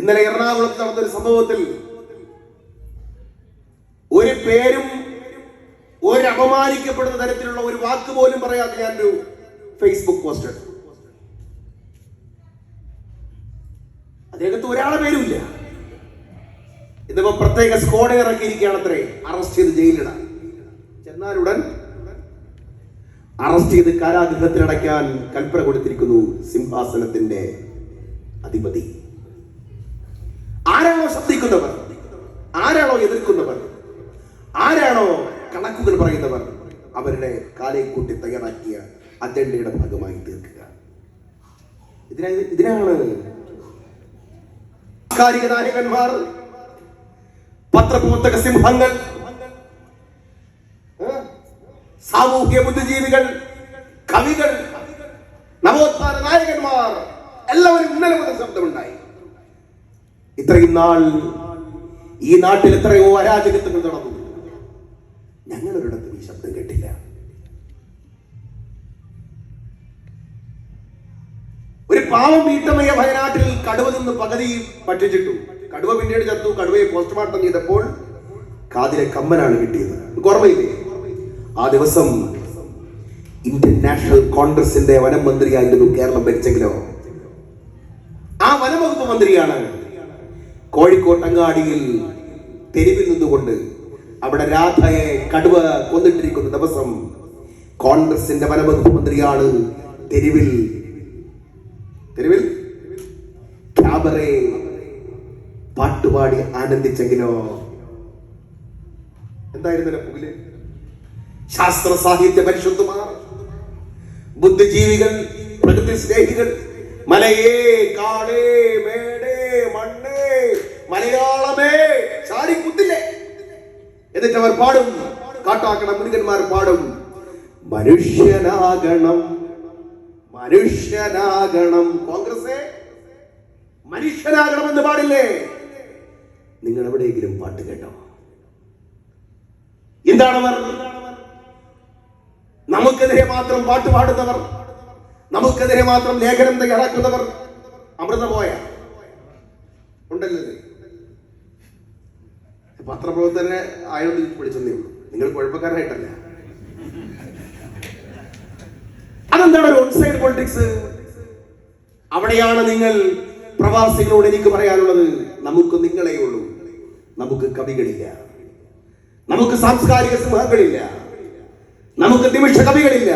ഇന്നലെ എറണാകുളത്ത് നടന്നൊരു സംഭവത്തിൽ ഒരു പേരും ഒരു അപമാനിക്കപ്പെടുന്ന തരത്തിലുള്ള ഒരു വാക്ക് പോലും പറയാതെ ഞാനൊരു ഫേസ്ബുക്ക് പോസ്റ്റ്. അദ്ദേഹത്തെ ഒരാളെ പേരുമില്ല. ഇന്നിപ്പോ പ്രത്യേക സ്ക്വാഡ് ഇറക്കിയിരിക്കുകയാണ് അത്രേ, അറസ്റ്റ് ചെയ്ത് ജയിലിടാൻ. ചെന്നാലുടൻ അറസ്റ്റ് ചെയ്ത് കാരാഗൃഹത്തിലടയ്ക്കാൻ കൽപ്പന കൊടുത്തിരിക്കുന്നു സിംഹാസനത്തിന്റെ അധിപതി. ആരാണോ ശബ്ദിക്കുന്നവർ, ആരാണോ എതിർക്കുന്നവർ, ആരാണോ കണക്കുകൾ പറയുന്നവർ, അവരുടെ കാലേ കൂട്ടി തയ്യാറാക്കിയ അജണ്ടയുടെ ഭാഗമായി തീർക്കുക. ഇതിനാണ് സാംസ്കാരിക നായകന്മാർ, പത്രപ്രവർത്തക സിംഹങ്ങൾ, സാമൂഹ്യ ബുദ്ധിജീവികൾ, കവികൾ, നവോത്ഥാന നായകന്മാർ എല്ലാവരും ഇന്നലെ മുതൽ ശബ്ദമുണ്ടായി. ഇത്രയും നാൾ ഈ നാട്ടിൽ എത്രയോ അരാജകത്വങ്ങൾ നടന്നു. ഞങ്ങളൊരിടത്തും ഈ ശബ്ദം കേട്ടില്ല. ഒരു പാവം വീട്ടമ്മയെ വയനാട്ടിൽ കടുവ നിന്ന് പകുതി ഭക്ഷിച്ചിട്ടു. കടുവ പിന്നീട് ചത്തു. കടുവയെ പോസ്റ്റ്മോർട്ടം ചെയ്തപ്പോൾ കാതിലെ കമ്മലാണ് കിട്ടിയത്. ഓർമ്മയില്ലേ? ആ ദിവസം ഇന്ത്യൻ നാഷണൽ കോൺഗ്രസിന്റെ വനം മന്ത്രിയായിരുന്നു കേരളം ഭരിച്ചെങ്കിലോ. ആ വനംവകുപ്പ് മന്ത്രിയാണ് കോഴിക്കോട്ട് അങ്ങാടിയിൽ തെരുവിൽ നിന്നുകൊണ്ട് അവിടെ രാധയെ കടുവ കൊന്നിട്ടിരിക്കുന്ന ദിവസം കോൺഗ്രസിന്റെ വനംവകുപ്പ് മന്ത്രിയാണ് തെരുവിൽ ക്യാബറെ പാട്ടുപാടി ആനന്ദിച്ചെങ്കിലോ. എന്തായിരുന്നല്ലോ പുകില്? ശാസ്ത്ര സാഹിത്യ പരിശുദ്ധമാർ, ബുദ്ധിജീവികൾ, പ്രകൃതി സ്നേഹികൾ, മലയേ കാടേ മേടേ മണ്ണേ മലയാളമേ ചാടി കുത്തില്ലേ. എന്നിട്ട് അവർ പാടും, കാട്ടാക്കണ മുരുകന്മാർ പാടും, മനുഷ്യനാകണം മനുഷ്യനാകണം. കോൺഗ്രസേ, മനുഷ്യനാകണമെന്ന് പാടില്ലേ? നിങ്ങൾ എവിടെയെങ്കിലും പാട്ട് കേട്ടോ? എന്താണവർ? നമുക്കെതിരെ മാത്രം പാട്ട് പാടുന്നവർ, നമുക്കെതിരെ മാത്രം ലേഖനം തയ്യാറാക്കുന്നവർ. അമൃത പോയ ഉണ്ടല്ലേ? പത്രപ്രവർത്തകരെ ആയോണ്ട് വിളിച്ചെന്നേ ഉള്ളൂ. നിങ്ങൾ കുഴപ്പക്കാരായിട്ടല്ല. അതെന്താണ് ഒരു വൺ സൈഡ് പൊളിറ്റിക്സ്? അവിടെയാണ് നിങ്ങൾ പ്രവാസികളോട് എനിക്ക് പറയാനുള്ളത്. നമുക്ക് നിങ്ങളെ ഉള്ളൂ. നമുക്ക് കവികളില്ല, നമുക്ക് സാംസ്കാരിക സിംഹങ്ങളില്ല, നമുക്ക് നിമിഷ കവികളില്ല.